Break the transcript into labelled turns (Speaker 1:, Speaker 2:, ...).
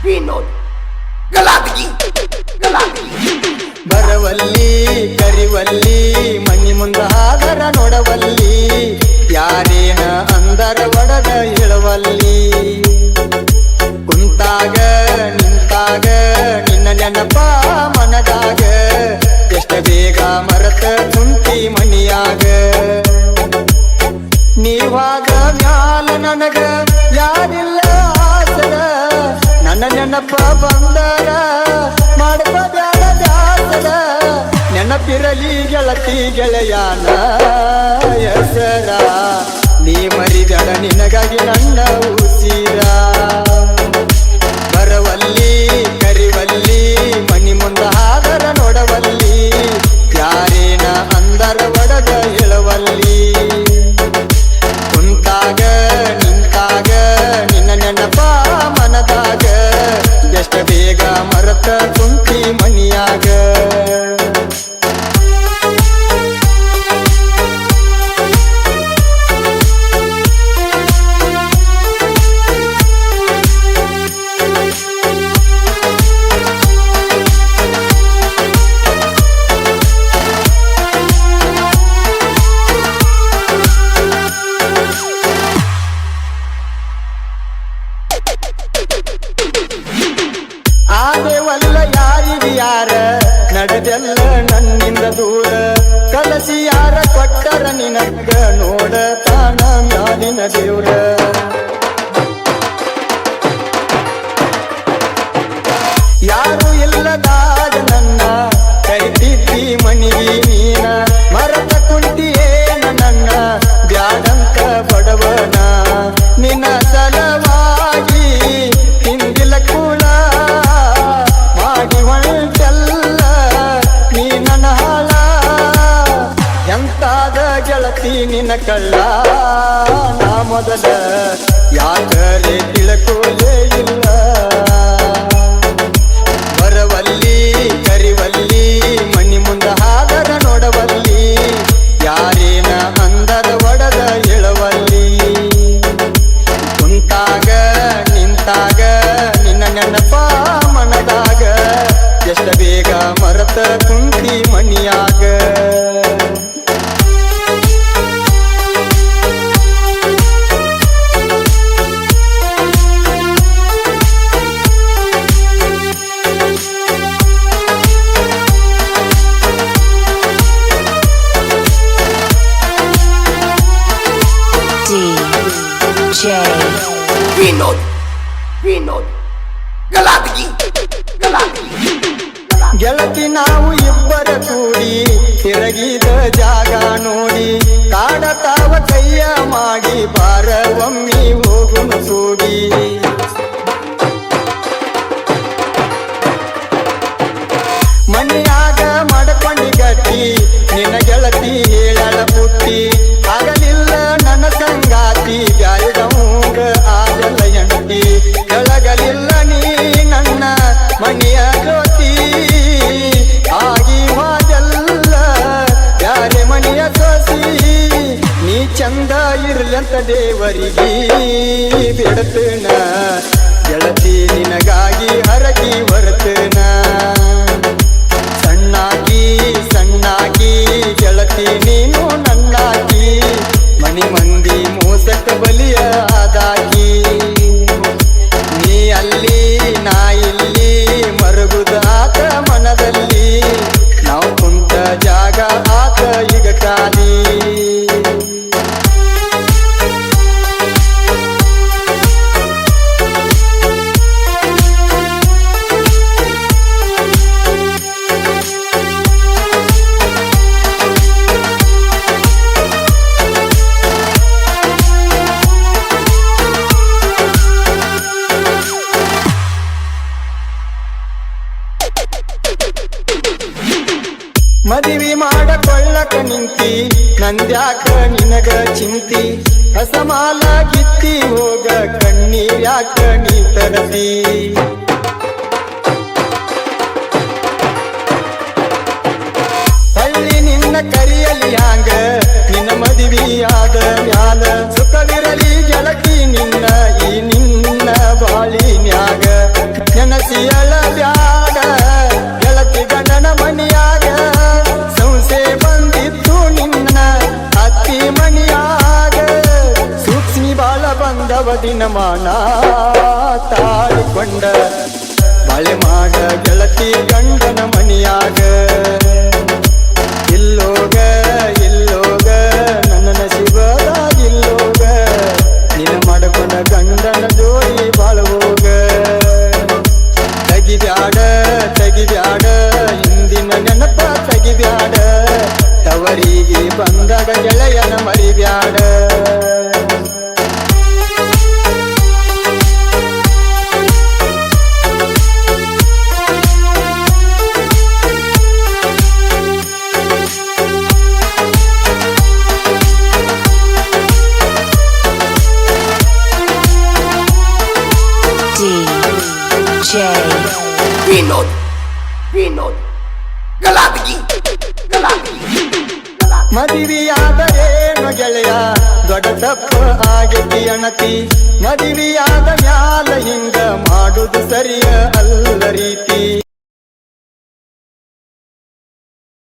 Speaker 1: ವಿನೋದ್ ಗಲಾಟಗಿ
Speaker 2: ಬರವಲ್ಲಿ ಕರಿವಲ್ಲಿ ಮನಿ ಮುಂದ ಹಾದರ ನೋಡವಲ್ಲಿ ಯಾರೇನ ಅಂದರ ಒಡದ ಹೇಳವಲ್ಲಿ ಕುಂತಾಗ ನಿಂತಾಗ ನಿನ್ನ ನೆನಪ ಮನದಾಗ ಎಷ್ಟ ಬೇಗ ಮರತ ಕುಂತಿ ಮನಿಯಾಗ ನೀವಾಗ ಮ್ಯಾಲ ನನಗ ಯಾರಿಲ್ಲ ಆಸರ ನನ್ನ ನೆನಪ ಬಂದರ ಮಾಡಪ ಬ್ಯಾಡ ಬ್ಯಾಸರ ನೆನಪಿರಲಿ ಗೆಳತಿ ಗೆಳೆಯಾನ ಹೆಸರ ನೀ ಮರಿಬೇಡ ನಿನಗಾಗಿ ನನ್ನ ಉಸಿರ ಬರವಲ್ಲಿ ಕರಿವಲ್ಲಿ ಮನಿ ಮುಂದ ಹಾದರ ನೋಡವಲ್ಲಿ ಯಾರೇನ ಅಂದರ ಒಡದ ಹೇಳವಲ್ಲಿ ಕುಂತಾಗ ನಿಂತಾಗ ನಿನ್ನ ನೆನಪ ಮನದಾಗ ಎಷ್ಟ ಬೇಗ ಮರತ ಕುಂತಿ ಮನಿಯಾಗ ಆದೇವಲ್ಲ ಯಾರಿಗೆ ಯಾರ ನಡೆದೆಲ್ಲ ನನ್ನಿಂದ ದೂರ ಕಲಸಿ ಯಾರ ಕೊಟ್ಟರ ನಿನಗ ನೋಡ ತಾನ ಮ್ಯಾಲಿನ ದೇವ್ರ ಯಾರು ಇಲ್ಲದಾಗ ನನ್ನ ಕರಿತಿದ್ದಿ ಮನಿಗಿ ನೀನ ಮರತ ಕುಂತಿಯೇನ ನನ್ನ ಬ್ಯಾಡಂತ ಬಡವನ ನಿನ್ನ ಸಲವಾಗಿ ಹಿಂದಿಲ ಕೂಳ ಮಾಡಿ ಹೊಂಟಲ್ಲ ನೀ ನನ್ನ ಹಾಳ ಎಂತಾದ ಗೆಳತಿ ನಿನ್ನ ಕಳ್ಳ ನಾ ಮೊದಲ ಯಾಕರೆ ತಿಳ್ಕೋಲೇ ಇಲ್ಲ ಬರವಲ್ಲಿ ಕರಿವಲ್ಲಿ ಮನಿ ಮುಂದ ಹಾದರ ನೋಡವಲ್ಲಿ ಯಾರೇನ ಅಂದರ ಒಡದ ಹೇಳವಲ್ಲಿ ಕುಂತಾಗ ನಿಂತಾಗ ನಿನ್ನ ನೆನಪ ಮನದಾಗ ಎಷ್ಟ ಬೇಗ ಮರತ ಕುಂತಿ ಮನಿಯಾಗ
Speaker 1: ವಿನೋದ್ ಗಲಾಟಗಿ
Speaker 2: ಗೆಳತಿ ನಾವು ಇಬ್ಬರ ಕೂಡಿ ತಿರಗಿದ ಜಾಗ ನೋಡಿ ಕಾಡತಾವ ಕೈಯ ಮಾಡಿ ಬಾರ ಒಮ್ಮಿ ಹೋಗುನು ಕೂಡಿ ಮನೆಯಾಗ ಮಡಕೊಂಡಿ ಗಟ್ಟಿ ನಿನ್ನ ಗೆಳತಿ ಹೇಳಳ ಪುಟ್ಟಿ ಆಗಲಿಲ್ಲ ನನ್ನ ಸಂಗಾತಿ ಗಾಯದವಂಗ ಆಗಲ್ಲ ಎಂಟಿ ಕೆಳಗಲಿಲ್ಲ ನೀ ನನ್ನ ಮನೆಯ ಜ್ಯೋತಿ ಆಗಿ ಹೋದಲ್ಲ ಯಾರೆ ಮನೆಯ ಸೋಸಿ ನೀ ಚಂದ ಇರ್ಲಂತ ದೇವರಿಗೆ ಬಿಡತನ ಗೆಳತಿ ನಿನಗಾಗಿ ಹರಗಿ ಬರ್ತನ ಸಣ್ಣಾಗಿ ಗೆಳತಿ ನೀನು ನನ್ನಾಗಿ ಮನಿ ಮಂದಿ ಮೋಸಕ್ಕ ಬಲಿಯ ಆದಾಗಿ ನೀ ಅಲ್ಲಿ ನಾ ಇಲ್ಲಿ ಮರುಗುದ ಆತ ಮನದಲ್ಲಿ ನಾವು ಕುಂತ ಜಾಗ ಆತ ಈಗ ಖಾಲಿ ಮದುವೆ ಮಾಡಕೊಳ್ಳಕ ನಿಂತಿ ನಂದ್ಯಾಕ ನಿನಗ ಚಿಂತಿ ಹಸಮಾಲ ಕಿತ್ತಿ ಹೋಗ ಕಣ್ಣೀರ್ಯಾಕ ನೀ ತರಸಿ ಹಳ್ಳಿ ನಿನ್ನ ಕರಿಯಲಿ ಹ್ಯಾಂಗ ನಿನ್ನ ಮದುವೆಯಾದ ಮ್ಯಾಲ ಸುಖವಿರಲಿ ಗೆಳತಿ ನಿನ್ನ ಈ ನಿನ್ನ ದಿನಮಾನ ತಾಳಿಕೊಂಡ ಬಾಳೆ ಮಾಡ ಗೆಳತಿ ಗಂಡನ ಮನಿಯಾಗ ಇಲ್ಲೋಗ ಇಲ್ಲೋಗ ನನ್ನ ನಸೀಬದಾಗಿಲ್ಲೋಗ ನಿನ್ನ ಮಾಡ್ಕೊಂಡ ಗಂಡನ ಜೋಡಿ ಬಾಳವೋಗ ತೆಗಿಬ್ಯಾಡ ತೆಗಿಬ್ಯಾಡ ಹಿಂದಿನ ನೆನಪ ತೆಗಿಬ್ಯಾಡ ತವರಿಗೆ ಬಂದಾಗ ಗೆಳೆಯನ ಮರಿಬ್ಯಾಡ
Speaker 3: DJ
Speaker 1: ವಿನೋದ್ ವಿನೋದ್ ಗಲಾಟಗಿ ಗಲಾಟಗಿ
Speaker 2: ಮದುವೆಯಾದರೇನು ಗೆಳೆಯ ದೊಡ್ಡ ತಪ್ಪು ಆಗೈತಿ ಅಣತಿ ಮದುವೆಯಾದ ಮ್ಯಾಲ ಹಿಂಗ ಮಾಡುದು ಸರಿಯ ಅಲ್ಲ ರೀತಿ